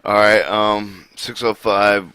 All right. 605.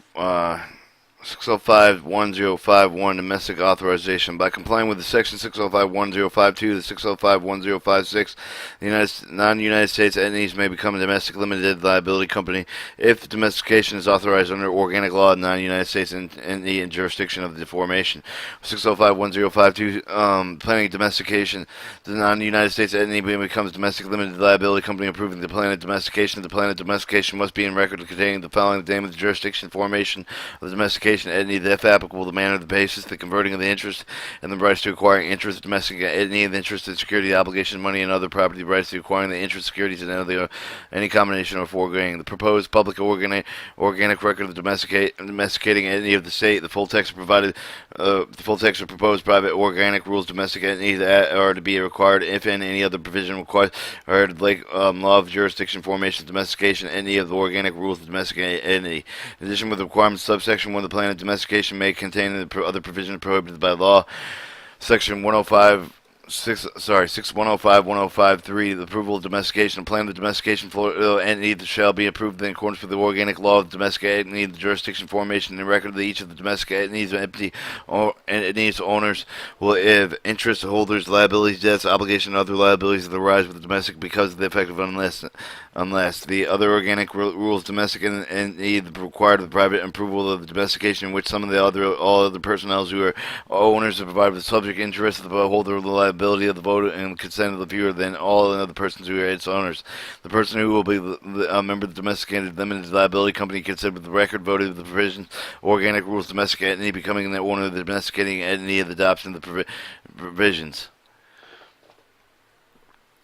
605-1051 domestic authorization. By complying with the Section 605-1052, the 605-1056, the non-United States entities may become a domestic limited liability company if domestication is authorized under organic law of non-United States entity and jurisdiction of the formation. 605-1052, planning domestication, the non-United States entity becomes domestic limited liability company approving the plan of domestication. The plan of domestication must be in record containing the following: the name of the jurisdiction, formation of the domestication entity, if applicable, the manner, the basis, the converting of the interest, and the rights to acquiring interest, the domestic entity, the interest and security, obligation, money, and other property rights to acquiring the interest, securities, and any combination of foregoing. The proposed public organic record of the domesticating entity of the state. The full text provided. The full text of proposed private organic rules domestic entities that are to be required if in any other provision required law of jurisdiction, formation, domestication, entity of the organic rules of domestic entity. In addition, with the requirements subsection 1, the plan of domestication may contain the other provisions prohibited by law. Section 105. 6105-1053, the approval of domestication. Plan of domestication for entity shall be approved in accordance with the organic law of the domestic entity, the jurisdiction, formation, and record of each of the domestic entities entities owners will have interest holders, liabilities, debts, obligation, and other liabilities that arise with the domestic because of the effect of unless the other organic rules domestic entity required the private approval of the domestication in which some of the all other personnel who are owners are provided with subject interest of the holder of the liability of the voter and consent of the viewer than all other persons who are its owners. The person who will be a member of the domesticated limited liability company considered with the record voted of the provisions organic rules domestic entity becoming the owner of the domesticating entity of the adoption of the provisions.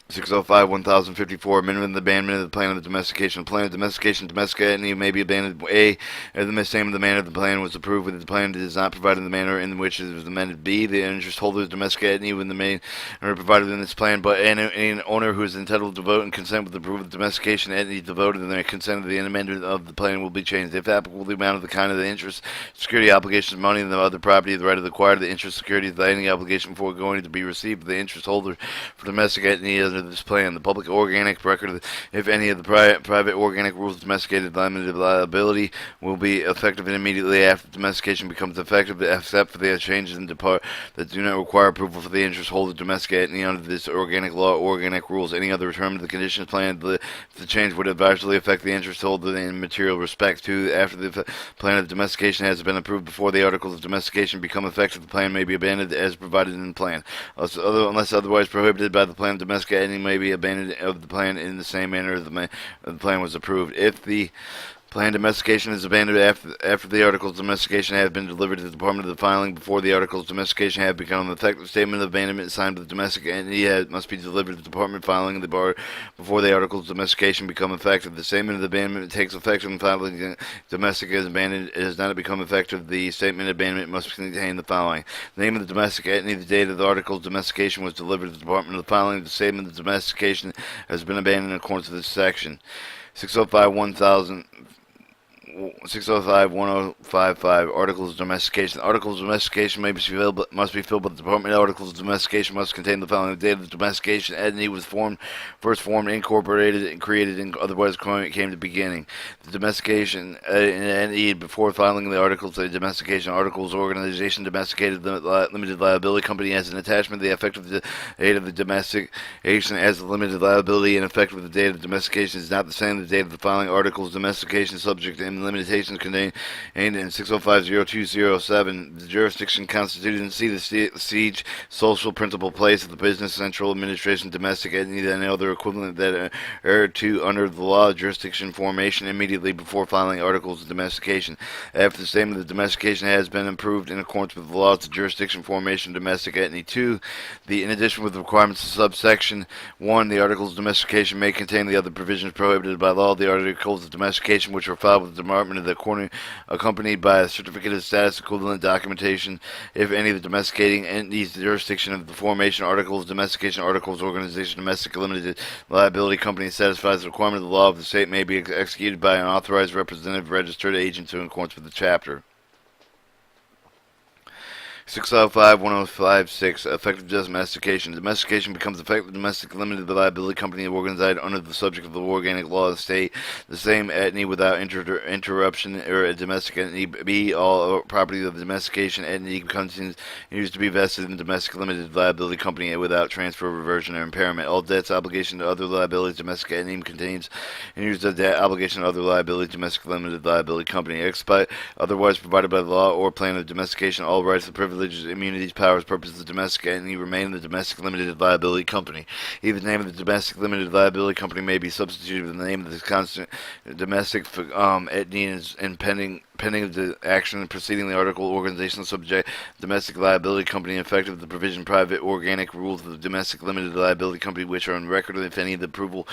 605-1054, amendment of the abandonment of the plan of domestication. The plan of domestication, domestic entity may be abandoned. A, if the same of the manner of the plan was approved, with the plan is not provided in the manner in which it was amended. B, the interest holder of domestic entity when the main are provided in this plan, but an owner who is entitled to vote and consent with the approval of the domestication entity to vote and the consent of the amendment of the plan will be changed. If applicable, the amount of the kind of the interest, security, obligations, money, and the other property, the right of the acquired, the interest, security, the any obligation before going to be received by the interest holder for domestic entity under this plan. The public organic record, if any of the private organic rules of domesticated limited liability, will be effective immediately after domestication becomes effective, except for the changes in depart that do not require approval for the interest holder domestic entity under this organic law or organic rules. Any other term of the conditions planned, the change would adversely affect the interest holder in material respect. To after the plan of domestication has been approved before the articles of domestication become effective, the plan may be abandoned as provided in the plan, unless otherwise prohibited by the plan of domestication. May be abandoned of the plan in the same manner as the plan was approved. If the plan domestication is abandoned after the articles of domestication have been delivered to the Department of the Filing before the articles of domestication have become effective, statement of abandonment signed by the domestic entity must be delivered to the Department of Filing before the articles of domestication become effective. The statement of abandonment takes effect when filing domestic is abandoned. It has not become effective. The statement of abandonment must contain the following: the name of the domestic entity, the date of the articles of domestication was delivered to the Department of the Filing. The statement of domestication has been abandoned in accordance with this section. 605-1000. 605-1055, Articles of Domestication. Articles of Domestication must be filled by the Department. Articles of Domestication must contain the following: the date of the domestication entity was first formed, incorporated, and created, and otherwise came to beginning. The domestication entity before filing the articles of domestication. Articles organization domesticated limited liability company as an attachment. The effective date of the domestication as the limited liability and effective the date of domestication is not the same. The date of the filing articles of domestication subject and limitations contained in 605-0207, the jurisdiction constituted in C, the siege, social principal place of the business, central administration, domestic entity, and other equivalent that are to under the law jurisdiction formation immediately before filing articles of domestication. After the statement of the domestication has been approved in accordance with the laws of jurisdiction formation domestic entity. 2, in addition with the requirements of subsection 1, the articles of domestication may contain the other provisions prohibited by law. The articles of domestication which were filed with the Department of the accompanied by a certificate of status equivalent documentation, if any of the domesticating entities jurisdiction of the formation articles, domestication articles, organization, domestic limited liability company satisfies the requirement of the law of the state may be executed by an authorized representative registered agent to in accordance with the chapter. 605-1056, effective domestication. Domestication becomes effective domestic limited liability company organized under the subject of the organic law of the state. The same entity without interruption or a domestic entity. B. All property of the domestication entity continues to be vested in the domestic limited liability company without transfer, reversion, or impairment. All debts, obligation to other liabilities, domestic entity contains and uses the debt, obligation to other liabilities, domestic limited liability company. Expite otherwise provided by the law or plan of domestication. All rights, privileges, immunities, powers, purposes of the domestic entity remain in the domestic limited liability company. Even the name of the domestic limited liability company may be substituted with the name of the constant domestic entity and pending the action preceding the article. Organizational subject domestic liability company effective the provision private organic rules of the domestic limited liability company which are on record if any of the approval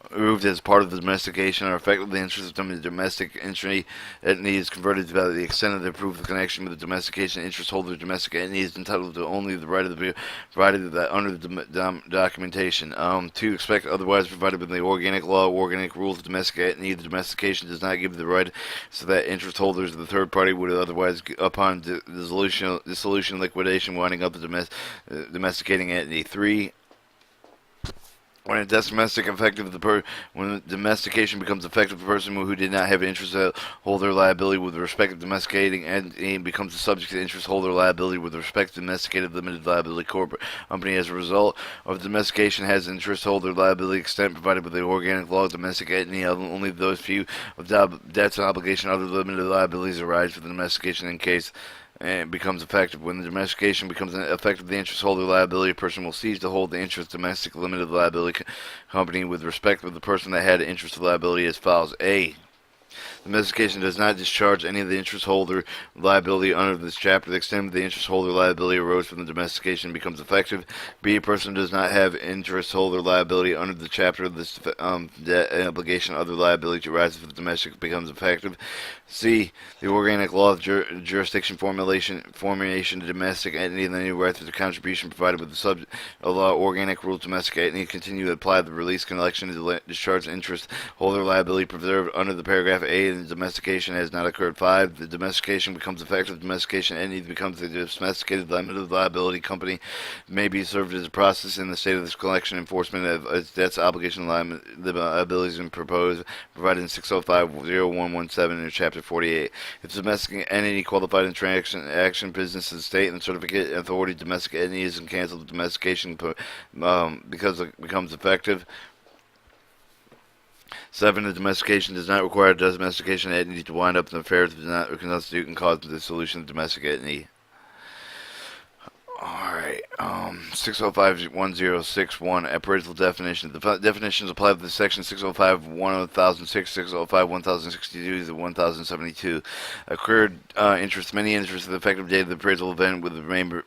approved as part of the domestication are effective the interest of the domestic entity is converted to the extent of the approved connection with the domestication interest holder. Domestic entity is entitled to only the right of the provided that under the documentation. To expect otherwise provided by the organic law, organic rules of domestic entity, the domestication does not give the right so that interest holders of the third party would otherwise, upon dissolution, liquidation, winding up the domesticating entity. 3. When a domestic effective when domestication becomes effective, the person who did not have interest holder liability with respect to domesticating entity becomes the subject to interest holder liability with respect to domesticated limited liability corporate company. As a result of domestication, has interest holder liability extent provided by the organic law of domestic entity. Only those few of debts and obligation other limited liabilities arise for the domestication in case and becomes effective. When the domestication becomes effective, the interest holder liability person will cease to hold the interest domestic limited liability company with respect to the person that had interest liability as follows. A. Domestication does not discharge any of the interest holder liability under this chapter. The extent of the interest holder liability arose from the domestication becomes effective. B. A person does not have interest holder liability under the chapter of this debt obligation. Other liability arises if the domestic becomes effective. C. The organic law of jurisdiction formation to domestic entity and any right to the contribution provided with the subject of law organic rule domestic entity continue to apply the release collection to discharge interest holder liability preserved under the paragraph A. The domestication has not occurred. 5. The domestication becomes effective. Domestication entity becomes the domesticated limited liability company. May be served as a process in the state of this collection enforcement of its debts, obligation, liabilities, and proposed provided in 605-0117 in Chapter 48. If the domestic entity qualified in transaction action business of the state and certificate authority domestic entity is canceled, the domestication because it becomes effective. 7. The domestication does not require a domestication entity to wind up in affairs that do not constitute and cause the dissolution of the domestic entity. Alright, 605-1061, appraisal definition. The definitions apply to the section 605-1006, 605-1062 to 1072. Accrued interest, many interests, the effective date of the appraisal event with the member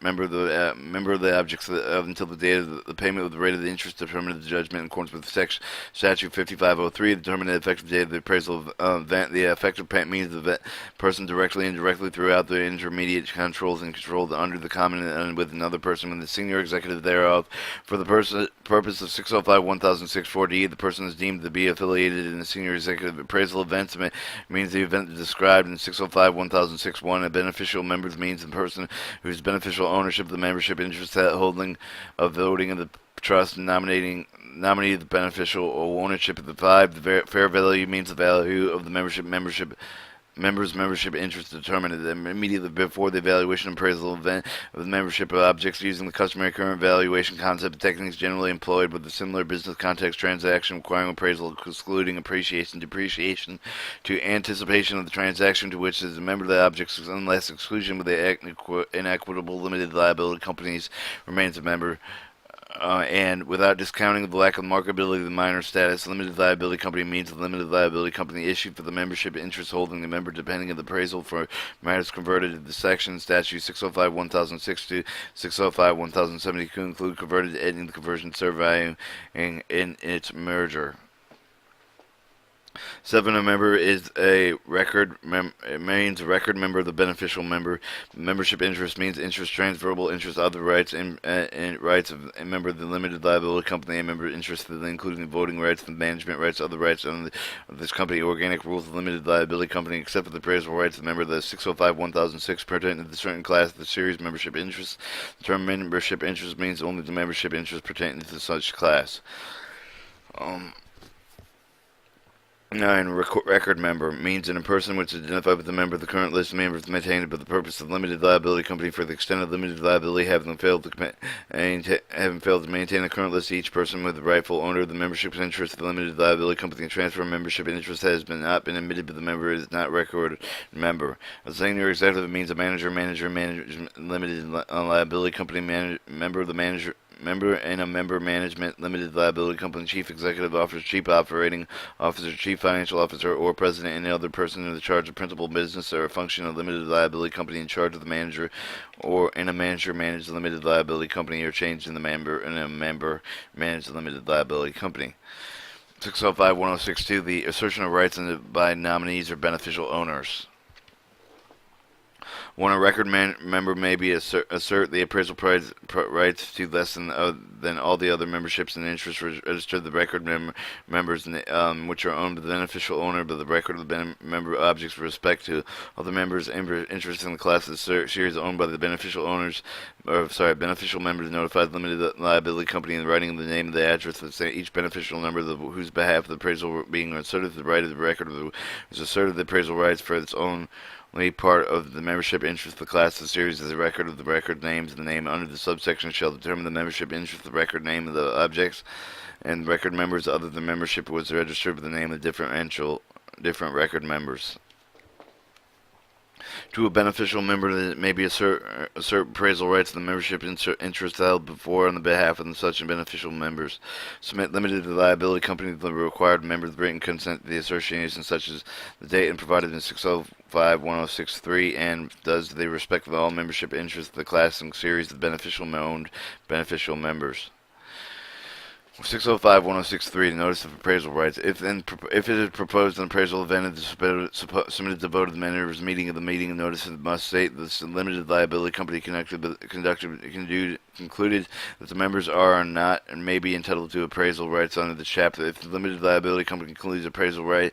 of the objects until the date of the payment of the rate of the interest determined the judgment in accordance with section statute 5503. Determine the effective date of the appraisal event. The effective payment means the person directly and indirectly throughout the intermediate controls and controlled under the common and with another person when the senior executive thereof. For the purpose of 605-1006-4D, the person is deemed to be affiliated in the senior executive appraisal events. Means the event described in 605-1006-1. A beneficial member means the person whose beneficial ownership of the membership interest holding of voting of the trust nominating the beneficial ownership of the 5. The fair value means the value of the members' membership interest determined immediately before the evaluation appraisal event of the membership of objects using the customary current valuation concept techniques generally employed with a similar business context transaction requiring appraisal excluding appreciation depreciation to anticipation of the transaction to which is a member of the objects unless exclusion with the inequitable limited liability companies remains a member. And without discounting the lack of marketability of the minor status, limited liability company means the limited liability company issued for the membership interest holding the member depending on the appraisal for matters converted to the section statute 605-1006 to 605-1070 to include converted entity the conversion serve value in its merger. 7. A member is a it means a record member of the beneficial member. Membership interest means interest, transferable interest, other rights, and rights of a member of the limited liability company. A member interested, including the voting rights, the management rights, other rights of this company, organic rules of the limited liability company, except for the appraisal rights of the member of the 605-1006 pertaining to the certain class of the series membership interest. The term membership interest means only the membership interest pertaining to such class. 9. Record member means in a person which is identified with the member of the current list of members maintained for the purpose of the limited liability company for the extent of limited liability having failed to maintain the current list. Each person with the rightful owner of the membership's interest of the limited liability company and transfer of membership interest has not been admitted, but the member is not recorded member. A senior executive means a manager limited liability company member of the member and a member management limited liability company, chief executive officer, chief operating officer, chief financial officer, or president, and any other person in the charge of principal business or a function of limited liability company in charge of the manager, or in a manager managed limited liability company, or changed in the member and a member managed limited liability company. 605-1062, the assertion of rights by nominees or beneficial owners. When a record member may be assert the appraisal rights to less than all the other memberships and interests registered the record members which are owned by the beneficial owner, but the record of the member objects with respect to all the members' interests in the class of the series owned by the beneficial owners, beneficial members notified the limited liability company in writing the name and the address of each beneficial member whose behalf the appraisal being asserted the right of the record was asserted the appraisal rights for its own part of the membership interest of the class of the series is a record of the record names. The name under the subsection shall determine the membership interest of the record name of the objects and record members other than membership was registered with the name of different record members. To a beneficial member that may be assert appraisal rights of the membership interest held before on the behalf of such beneficial members. Submit limited liability company the required member's written consent to the association such as the date and provided in 605-1063 and does the respect of all membership interests of the class and series of beneficial owned beneficial members. 605-1063, the notice of appraisal rights. If it is proposed an appraisal event is submitted to vote of the members' meeting of the meeting, and notice must state this limited liability company concluded that the members are or not and may be entitled to appraisal rights under the chapter. If the limited liability company concludes appraisal right,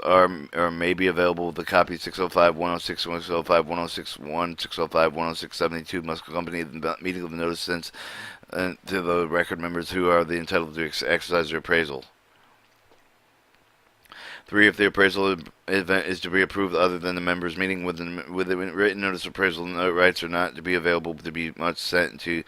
or may be available with a copy 605-106, 605-106-1, 605-106-72 must accompany the meeting of the notice sent to the record members who are entitled to exercise their appraisal. 3. If the appraisal event is to be approved other than the members meeting with the written notice of appraisal, rights are not to be available to be sent to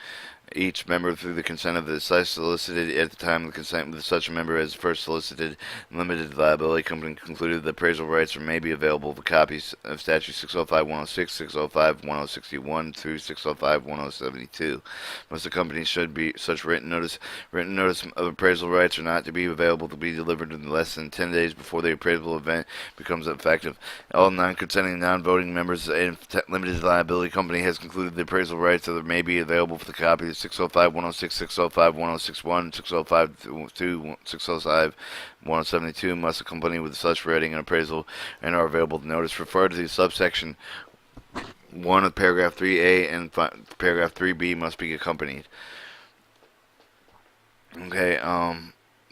each member through the consent of the solicited at the time of the consent with such a member as first solicited. Limited liability company concluded the appraisal rights may be available for copies of statute 605-106, 605-1061 through 605-1072. Most companies should be such written notice of appraisal rights are not to be available to be delivered in less than 10 days before the appraisal event becomes effective. All non-consenting, non-voting members and limited liability company has concluded the appraisal rights that may be available for the copy of 605-106, 605-1061, 605-2, 605-172 must accompany with such rating and appraisal and are available to notice. Refer to the subsection 1 of paragraph 3A and paragraph 3B must be accompanied. Okay,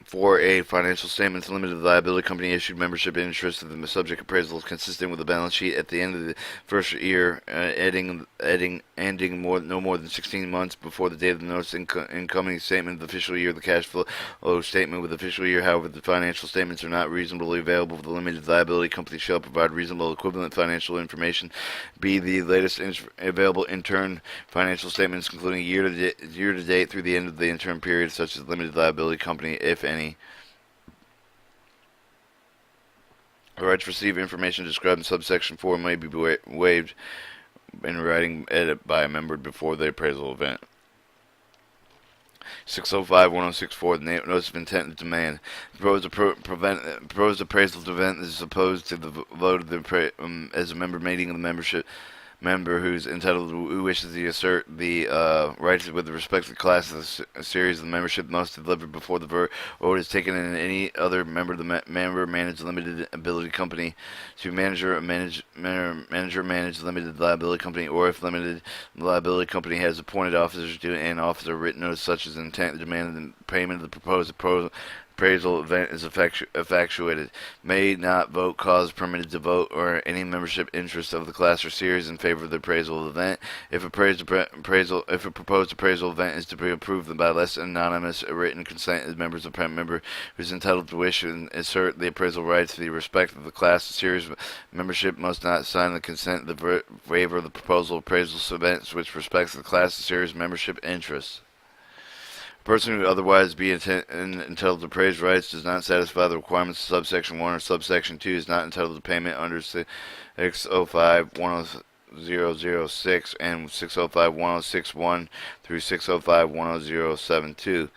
4A, financial statements, limited liability company issued membership interest of the subject appraisal is consistent with the balance sheet at the end of the first year, ending no more than 16 months before the date of the notice. Incoming statement of the official year, the cash flow statement with the official year. However, the financial statements are not reasonably available for the limited liability company shall provide reasonable equivalent financial information. B, the latest available intern financial statements, including year to date through the end of the intern period, such as limited liability company, if any. The right to receive information described in subsection 4 may be waived in writing edit by a member before the appraisal event. 605-1064, the notice of intent and demand. Proposed appraisal event is opposed to the vote of the as a member meeting of the member who wishes to assert the rights with respect to the class of the series of the membership must deliver before the vote is taken in any other member of the member managed limited ability company to manager managed limited liability company, or if limited liability company has appointed officers to an officer written notice such as intent to demand the payment of the proposed appraisal event is effectuated, may not vote cause permitted to vote or any membership interest of the class or series in favor of the appraisal event. If a proposed appraisal event is to be approved by less anonymous written consent of members of the member who is entitled to wish and assert the appraisal rights to the respect of the class or series membership must not sign the consent the waiver of the proposal appraisal events which respects the class or series membership interests. A person who otherwise be entitled to appraised rights does not satisfy the requirements of subsection 1 or subsection 2 is not entitled to payment under 605-1006 and 605-1061 through 605-1072.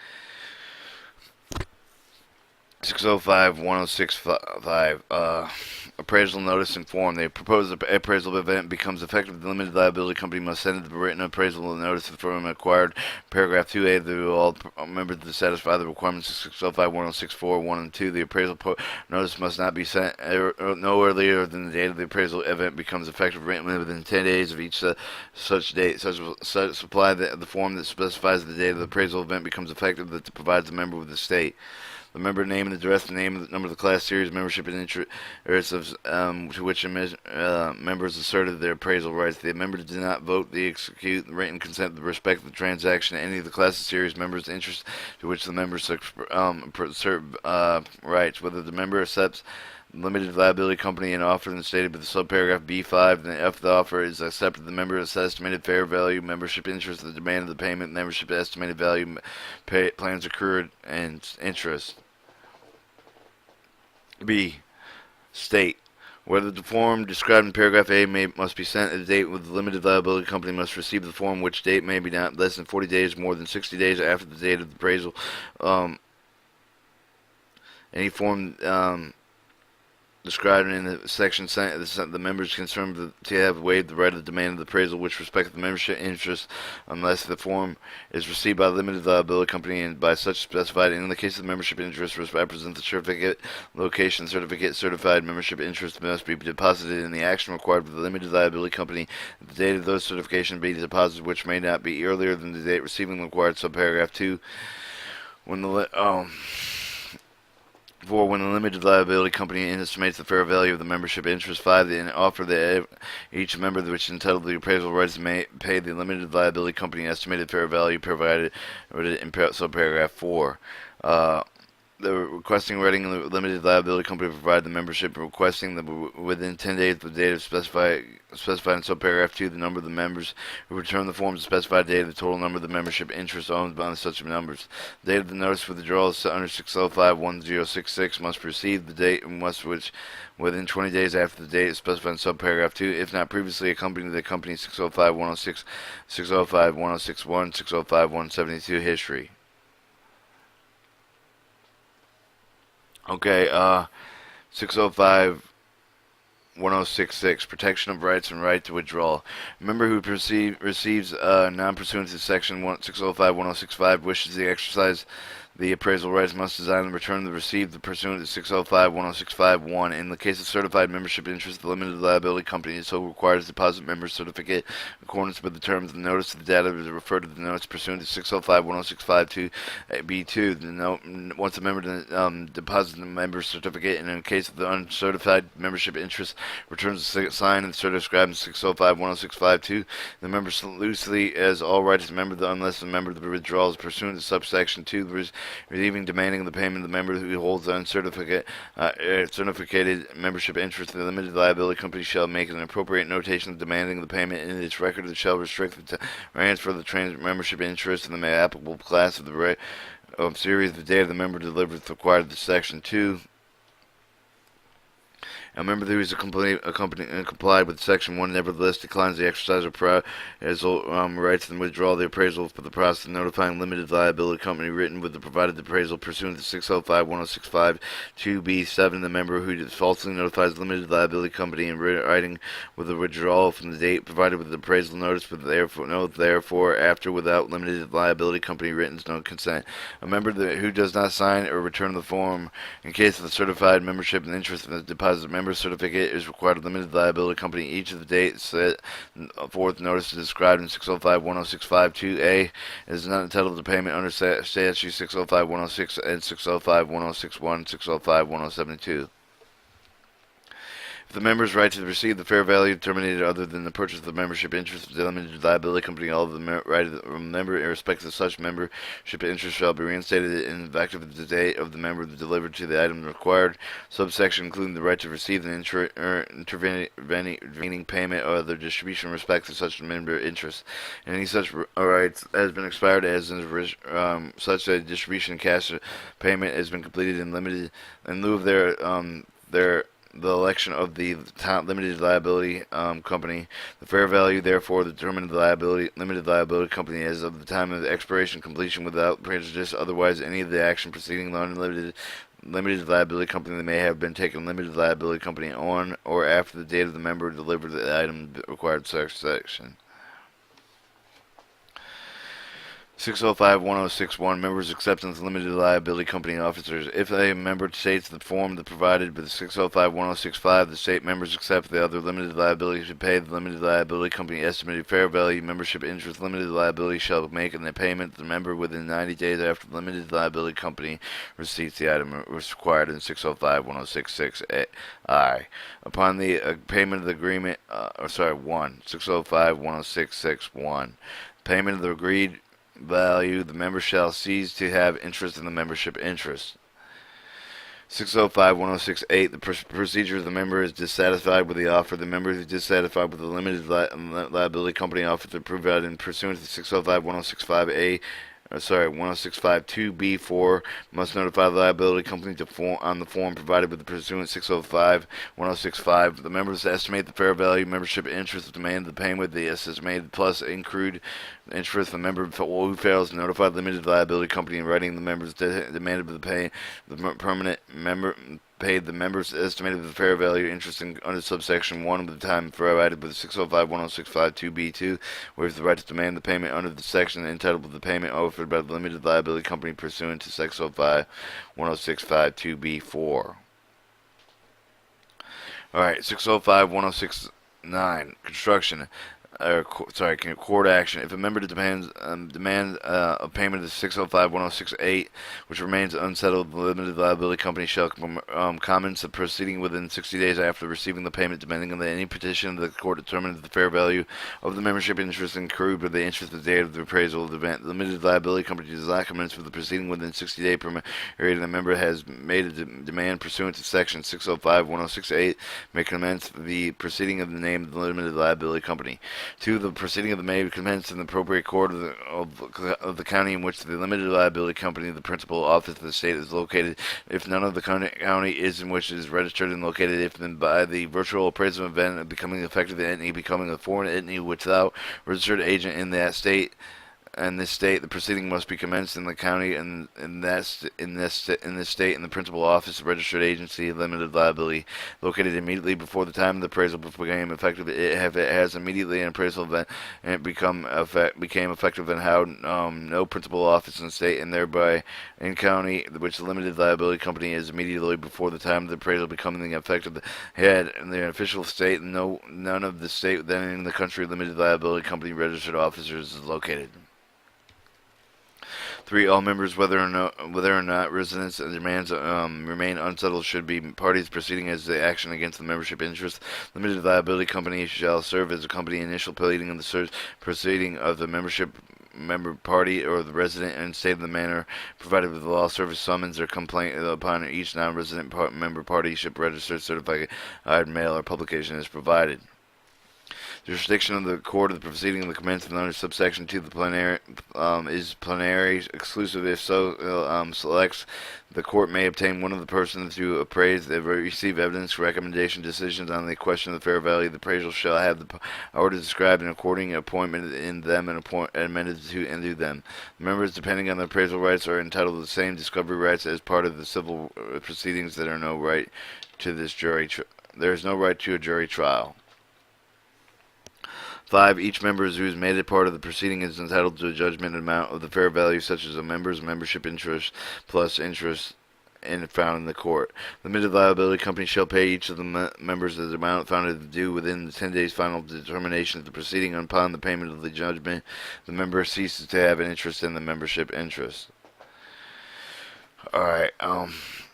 605-1065 appraisal notice and form. The proposed appraisal event becomes effective. The limited liability company must send the written appraisal notice from acquired. Paragraph 2A to all members to satisfy the requirements of 605-1064, 1 and 2. The appraisal notice must not be sent no earlier than the date of the appraisal event becomes effective, written within 10 days of each such date. Supply the form that specifies the date of the appraisal event becomes effective that provides the member with the state. The member name and address, the name and the number of the class series membership and interest to which members asserted their appraisal rights. The member did not vote, they execute the written consent with respect to the transaction. Any of the class series members' interest to which the members assert rights. Whether the member accepts limited liability company and offer and stated by the subparagraph B5, then if the offer is accepted, the member has estimated fair value, membership interest, the demand of the payment, membership estimated value, plans accrued, and interest. B. State. Whether the form described in paragraph A must be sent at a date with the limited liability company must receive the form, which date may be not less than 40 days, more than 60 days after the date of the appraisal. Any form described in the section sent the members concerned to have waived the right of the demand of the appraisal which respects the membership interest unless the form is received by the limited liability company and by such specified. In the case of the membership interest represent the certificate location certified membership interest must be deposited in the action required by the limited liability company at the date of those certification be deposited, which may not be earlier than the date receiving the required subparagraph 2. When the when the limited liability company estimates the fair value of the membership interest. 5. They offer that each member which is entitled to the appraisal rights may pay the limited liability company estimated fair value provided in subparagraph 4. The requesting writing the limited liability company provide the membership requesting within 10 days of the date of specified in subparagraph 2 the number of the members who return the forms specified date of the total number of the membership interest owned by such numbers. The date of the notice for withdrawal is under 605-1066 must precede the date and must which within 20 days after the date is specified in subparagraph 2 if not previously accompanied the company 605-106, 605-1061, 605-172 history. Okay, 605-1066, protection of rights and right to withdraw. A member who receives non-pursuant to section 605-1065 wishes to exercise the appraisal rights must design and return the received pursuant to 605-1065-1. In the case of certified membership interest, the limited liability company so requires deposit member certificate in accordance with the terms of the notice of the data is referred to the notice pursuant to 605-1065-2B2. Once a member deposits the member certificate, and in the case of the uncertified membership interest, returns the sign and certificate described in 605-1065-2. The member loosely as all rights member unless the member withdraws pursuant to subsection 2. Receiving, demanding the payment of the member who holds uncertificated membership interest in the limited liability company shall make an appropriate notation demanding the payment in its record that shall restrict the transfer of the membership interest in the applicable class of the series the date of the member delivers required to section 2. A member who is complied with Section 1 nevertheless declines the exercise of rights and withdraw the appraisal for the process of notifying limited liability company written with the provided appraisal pursuant to 605-1065 2B7. The member who falsely notifies limited liability company in writing with a withdrawal from the date provided with the appraisal notice with therefore after without limited liability company written no consent. A member who does not sign or return the form in case of the certified membership and interest in the deposit member certificate is required of limited liability company each of the dates set forth notice described in 605-1065-2A is not entitled to payment under statute 605-106 and 605-1061, 605-1072. If the member's right to receive the fair value terminated other than the purchase of the membership interest of the limited liability company, all of the right of the member irrespective of such membership interest shall be reinstated and effective at the date of the member delivered to the item required. Subsection including the right to receive an intervening payment or other distribution in respect to such member interest. And any such rights has been expired as such a distribution cash payment has been completed and limited in lieu of the election of the limited liability company. The fair value, therefore, determined the limited liability company as of the time of the expiration completion without prejudice. Otherwise, any of the action preceding the limited liability company that may have been taken limited liability company on or after the date of the member delivered the item required section. 605-1061 Members' Acceptance Limited Liability Company Officers. If a member states the form that provided with 605-1065, the state members accept the other limited liability should pay the limited liability company estimated fair value membership interest. Limited liability shall make a payment to the member within 90 days after the limited liability company receives the item required in 605-1066I. Upon the payment of the agreement, 605-1066-1. Payment of the agreed value, the member shall cease to have interest in the membership interest. 605-1068 The procedure of the member is dissatisfied with the offer. The member is dissatisfied with the limited liability company offer to provided in pursuant to 605-1065A 1065-2B4 must notify the liability company on the form provided with the pursuant 605-1065. The members estimate the fair value membership interest demand the payment the estimated plus accrued interest. The member who fails to notify the limited liability company in writing the members demanded the pay the permanent member paid the members estimated the fair value interest under subsection 1 of the time provided with 605-1065-2B2 waives the right to demand the payment under the section entitled to the payment offered by the limited liability company pursuant to 605-1065-2B4. Alright, 605-1069 Construction. Court action. If a member demands a payment of 605-1068, which remains unsettled, the limited liability company shall commence the proceeding within 60 days after receiving the payment, depending on any petition the court determines the fair value of the membership interest accrued with the interest of the date of the appraisal of the event. The limited liability company does not commence with the proceeding within 60-day period, and the member has made a demand pursuant to section 605-1068 may commence the proceeding of the name of the limited liability company. 2. The proceeding of the may commence in the appropriate court of the county in which the limited liability company, the principal office of the state, is located, if none of the county is in which it is registered and located, if then by the virtual appraisal event becoming effective, the entity becoming a foreign entity without registered agent in that state. In this state, the proceeding must be commenced in the county and in this state in the principal office of registered agency of limited liability located immediately before the time of the appraisal became effective. If it has immediately an appraisal event and it became effective and how no principal office in the state and thereby in county which the limited liability company is immediately before the time of the appraisal becoming effective had in the official state none of the state then in the country limited liability company registered officers is located. 3. All members, whether or not residents and demands remain unsettled, should be parties proceeding as the action against the membership interest. Limited liability company shall serve as a company initial pleading in the proceeding of the member party or the resident and state of the manner provided with the law service summons or complaint upon each non-resident member party ship registered certified mail or publication is provided. Jurisdiction of the court of the proceeding of the commencement under subsection 2 the plenary is plenary exclusive. If so selects, the court may obtain one of the persons to appraise, receive evidence, recommendation, decisions on the question of the fair value. The appraisal shall have the power to describe an according appointment in them and amended to into them. The members, depending on the appraisal rights, are entitled to the same discovery rights as part of the civil proceedings. There is no right to a jury trial. 5. Each member who has made it part of the proceeding is entitled to a judgment amount of the fair value, such as a member's membership interest plus interest found in the court. The limited liability company shall pay each of the members the amount found due within the 10 days final determination of the proceeding. Upon the payment of the judgment, the member ceases to have an interest in the membership interest. Alright,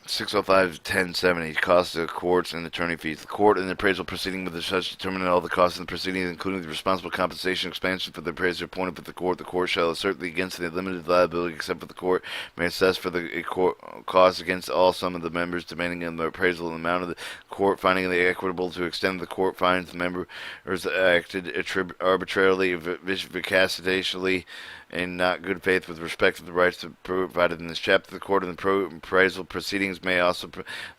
605-1070, costs of courts and attorney fees. The court in the appraisal proceeding with the judge determine all the costs of the proceedings, including the responsible compensation expansion for the appraiser appointed for the court. The court shall assert against the limited liability, except for the court may assess for the costs against all some of the members, demanding on the appraisal and the amount of the court finding it equitable to extend the court finds the members acted arbitrarily, vexatiously, in not good faith with respect to the rights provided in this chapter. The court in the appraisal proceedings may also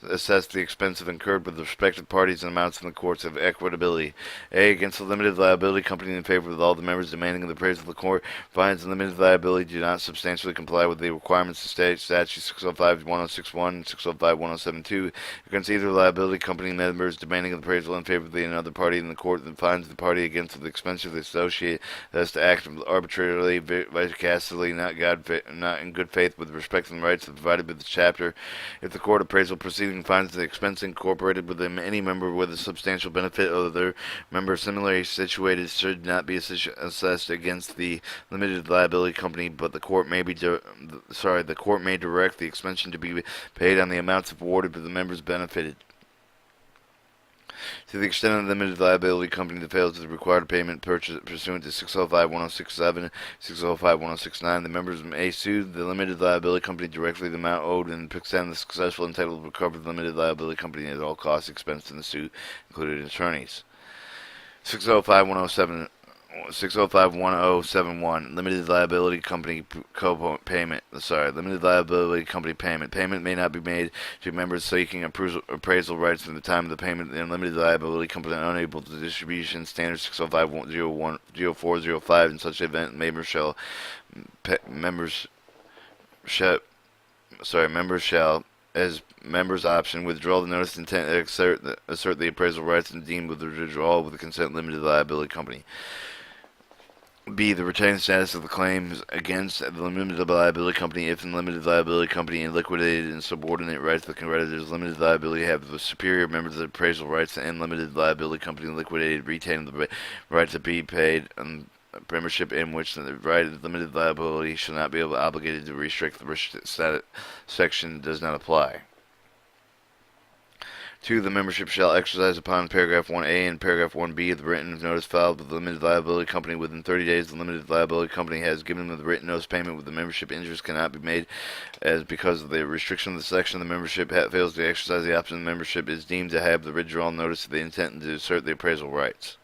assess the expense incurred with the respective parties and amounts in the courts of equitability. A. Against the limited liability company in favor of all the members demanding the appraisal. The court finds the limited liability do not substantially comply with the requirements of statute 605-1061 and 605-1072 against either liability company members demanding the appraisal in favor of another party in the court that finds the party against the expense of the associate as to act arbitrarily, vexatiously, not in good faith with respect to the rights provided by the chapter. If the court appraisal proceeding finds the expense incorporated with any member with a substantial benefit of their member similarly situated should not be assessed against the limited liability company, but the court may direct the expense to be paid on the amounts awarded to the members benefited. To the extent of the limited liability company that fails to the required payment pursuant to 605-1067, 605-1069, the members may sue the limited liability company directly the amount owed and extend the successful entitled to recover the limited liability company at all costs expensed in the suit, including attorneys. 605-107. 605-1071, limited liability company payment. Limited liability company payment. Payment may not be made to members seeking appraisal rights from the time of the payment. The limited liability company unable to distribution standard 605-0405. In such event, members shall as members' option, withdraw the notice of intent and assert the appraisal rights and deem with the withdrawal with the consent limited liability company. B. The retained status of the claims against the limited liability company if the limited liability company liquidated and subordinate rights to the creditors. Limited liability have the superior members of the appraisal rights and limited liability company liquidated retain the right to be paid membership in which the right of limited liability shall not be obligated to restrict the section does not apply. 2. The membership shall exercise upon paragraph 1A and paragraph 1B of the written notice filed with the limited liability company within 30 days. The limited liability company has given them the written notice payment with the membership interest cannot be made as because of the restriction of the section the membership fails to exercise the option of the membership is deemed to have the withdrawal notice of the intent to assert the appraisal rights.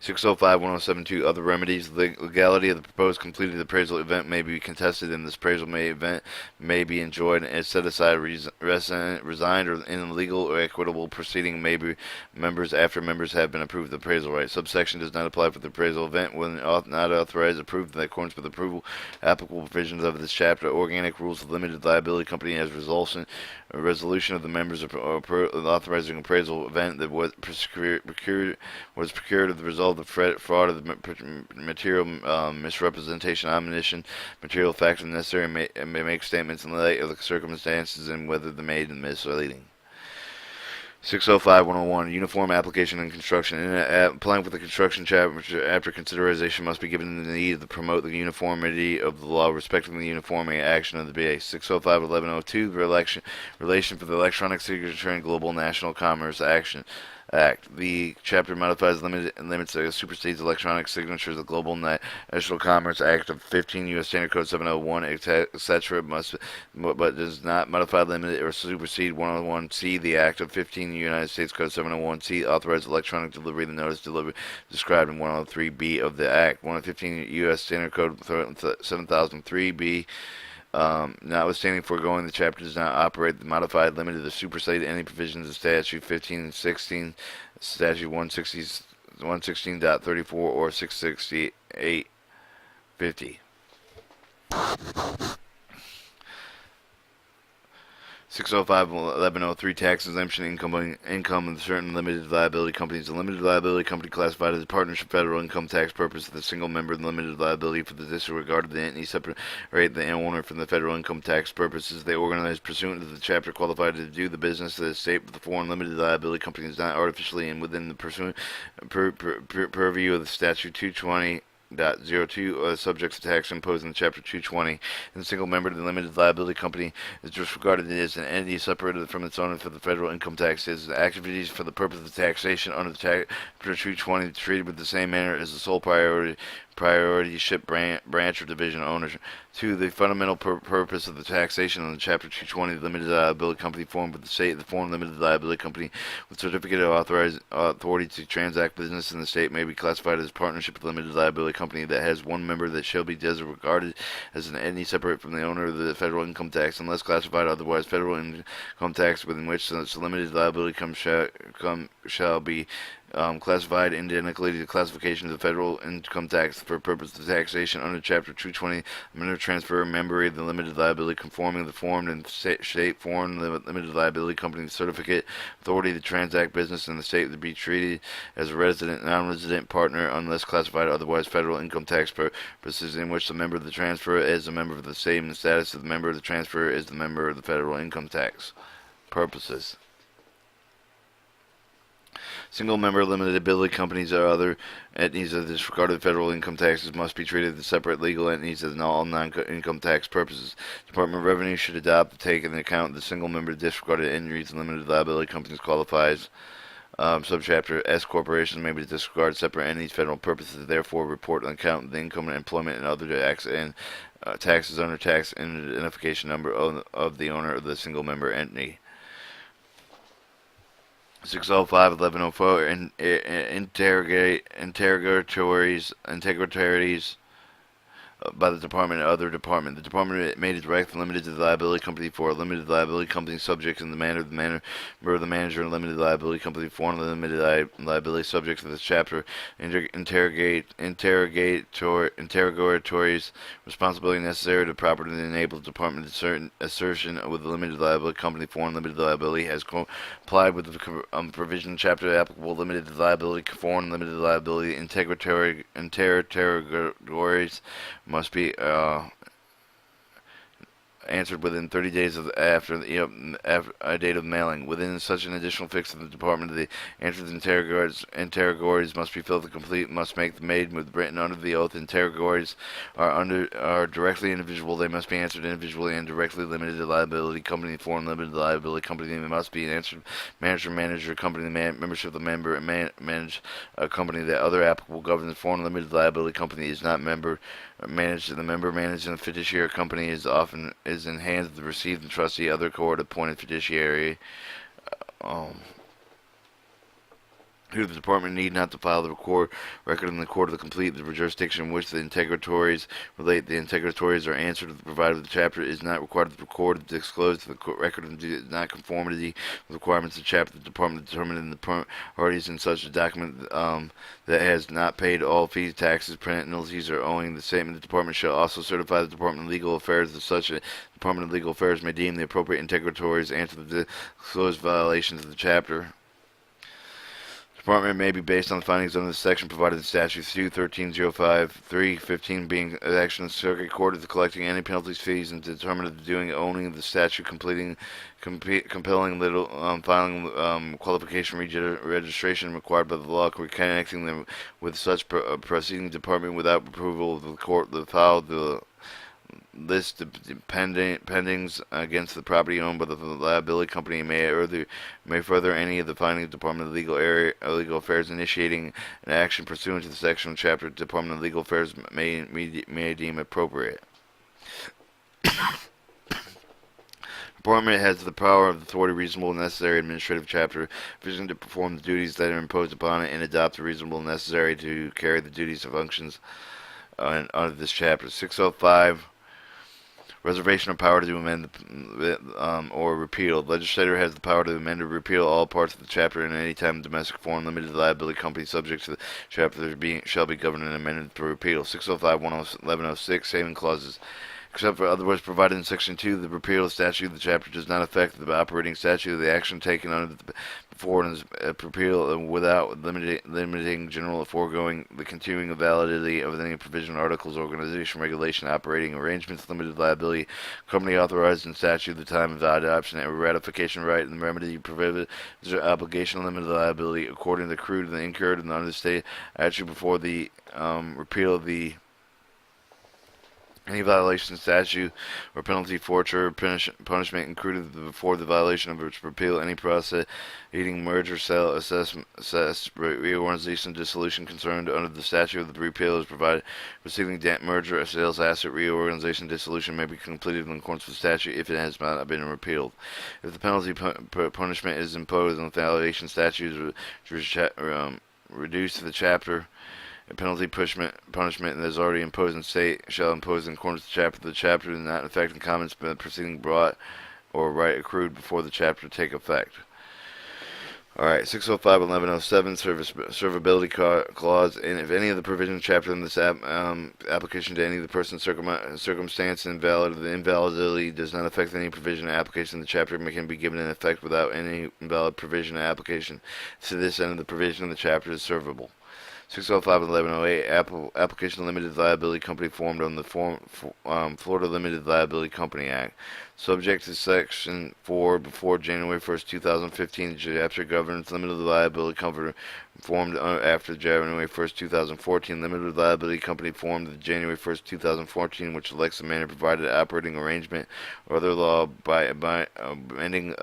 605-1072 Other remedies. The legality of the proposed completed appraisal event may be contested, and this appraisal event may be enjoined and set aside, resigned, or in a legal or equitable proceeding may be members after members have been approved of the appraisal right. Subsection does not apply for the appraisal event when not authorized, approved in accordance with approval applicable provisions of this chapter. Organic rules of limited liability company as resolution of the members of authorizing appraisal event that was procured as the result of fraud of the material misrepresentation, omission, material facts necessary, and may make statements in light of the circumstances and whether they're made and misleading. 605-101 Uniform application and construction. In applying for the construction chapter, after consideration must be given the need to promote the uniformity of the law respecting the uniformity action of the BA. 605-1102 relation for the electronic signature and global national commerce action. Act. The chapter modifies limits that supersedes electronic signatures. The Global National Commerce Act of 15 U.S. Standard Code 701, etc. but does not modify, limit, or supersede 101C. The Act of 15 United States Code 701C authorizes electronic delivery of the notice delivery described in 103B of the Act. 115 U.S. Standard Code 7003B. Notwithstanding foregoing, the chapter does not operate the modified, limited, or supersede any provisions of Statute 15 and 16, Statute 116.34, or 668.50. 605.1103 tax exemption income of certain limited liability companies. A limited liability company classified as a partnership federal income tax purpose of the single member of the limited liability for the disregard of the entity separate the owner from the federal income tax purposes. They organize pursuant to the chapter qualified to do the business of the state with the foreign limited liability company is not artificially and within the purview of the statute 220. .02 subjects to tax imposed in Chapter 220, and the single member of the limited liability company is disregarded as an entity separated from its owner for the federal income tax. Its activities for the purpose of taxation under the Chapter 220 treated with the same manner as the sole priority-ship branch or division ownership. 2. The fundamental purpose of the taxation on the Chapter 220, the limited liability company formed with the state, the foreign limited liability company with certificate of authorized authority to transact business in the state may be classified as partnership with limited liability company that has one member that shall be regarded as an entity separate from the owner of the federal income tax unless classified otherwise. Federal income tax within which such limited liability shall be classified identically to the classification of the federal income tax for purpose of taxation under Chapter 220. Amendment transfer a member of the limited liability conforming the formed and state foreign limited liability company certificate authority to transact business in the state to be treated as a resident, non-resident partner unless classified otherwise. Federal income tax purposes in which the member of the transfer is a member of the state and the status of the member of the transfer is the member of the federal income tax purposes. Single member limited liability companies or other entities that disregard of federal income taxes must be treated as separate legal entities as all non-income tax purposes. Department of Revenue should adopt to take into account the single member disregarded entities and limited liability companies qualifies. Subchapter S corporations may be disregarded separate entities, federal purposes, therefore report and account the income and employment and other taxes under tax identification number of the owner of the single member entity. 605.1104 interrogatories by the department and other department. The department may direct and limited to the liability company for a limited liability company subject in the manner of the manager and limited liability company for a limited liability subject to this chapter. Interrogatories responsibility necessary to properly enable the department to assertion with the limited liability company for limited liability has complied with the provision chapter applicable limited liability foreign limited liability interrogatories must be answered within 30 days after a date of mailing. Within such an additional fix of the department, the answers interrogatories must be filled and complete, must make them made with written under the oath. Interrogatories are directly individual. They must be answered individually and directly. Limited liability company, foreign limited liability company, they must be answered manager company, membership of the member, and manage a company that other applicable governance. Foreign limited liability company is not member managed. The member managing the fiduciary company is in hands of the received trustee, other court-appointed fiduciary, who the department need not to file the record in the court of the complete the jurisdiction in which the interrogatories relate. The interrogatories are answered provided the chapter is not required to record to disclose to the record of not conformity with requirements of the chapter. The department determined in the parties in such a document that has not paid all fees, taxes, penalties, or owing the statement. The department shall also certify the Department of Legal Affairs of such a Department of Legal Affairs may deem the appropriate interrogatories answer the disclosed violations of the chapter. Department may be based on the findings under the section provided in Statute 2-1305-3-15 being action of the circuit court of collecting any penalties, fees, and determine the doing owning of the statute, compelling filing qualification registration required by the law, connecting them with such proceeding department without approval of the court, the file the List the pendings against the property owned by the liability company may further any of the findings of the Department of Legal Affairs initiating an action pursuant to the section of chapter Department of Legal Affairs may deem appropriate. Department has the power of authority, reasonable and necessary administrative chapter vision to perform the duties that are imposed upon it and adopt the reasonable and necessary to carry the duties and functions under this chapter. 605. Reservation of power to amend or repeal. The legislator has the power to amend or repeal all parts of the chapter in any time domestic foreign limited liability company subject to the chapter shall be governed and amended for repeal. 605 1106 saving clauses. Except for otherwise provided in Section 2, the repeal of statute of the chapter does not affect the operating statute of the action taken under the before and is repeal without limiting general foregoing the continuing validity of any provision, articles, organization, regulation, operating arrangements, limited liability, company authorized in statute at the time of adoption, and ratification right and remedy prohibited obligation limited liability according to the accrued and the incurred and the understated statute before the repeal of the any violation, statute, or penalty, forfeiture, punishment included before the violation of its repeal, any process, eating, merger, sale, assess, reorganization, dissolution concerned under the statute of the repeal is provided. Receiving merger, sales, asset, reorganization, dissolution may be completed in accordance with statute if it has not been repealed. If the penalty punishment is imposed on the violation statute reduced to the chapter, a penalty punishment that is already imposed in state shall impose in accordance with the chapter and not affecting comments by the proceeding brought or right accrued before the chapter take effect. Alright, 605 1107 servability clause, and if any of the provisions chapter in this application to any of the person circumstance the invalidity does not affect any provision or application in the chapter can be given in effect without any invalid provision or application. To this end, the provision of the chapter is servable. 605 and 1108 application limited liability company formed on the Florida Limited Liability Company Act. Subject to Section 4 before January 1st, 2015, the chapter governs limited liability company formed after January 1st, 2014. Limited liability company formed January 1st, 2014, which elects the manner provided operating arrangement or other law by amending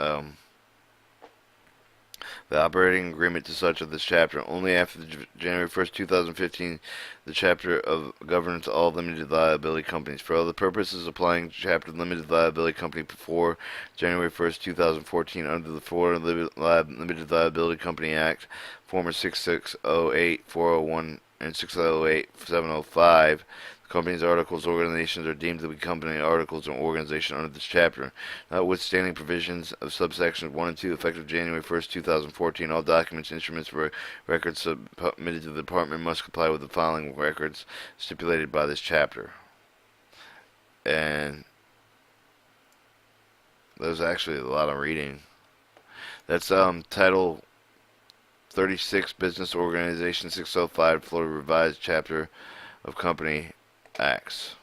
the operating agreement to such of this chapter. Only after January 1st, 2015, the chapter of governs all limited liability companies. For other purposes, applying chapter limited liability company before January 1st, 2014 under the Florida Limited Liability Company Act, former 6608, 401, and 608, 705, company's articles organizations are deemed to be company articles or organization under this chapter. Notwithstanding provisions of subsections 1 and 2 effective January 1st, 2014, all documents, instruments, records submitted to the department must comply with the following records stipulated by this chapter. And there's actually a lot of reading. That's Title 36 Business Organization 605 Florida Revised Chapter of Company Acts.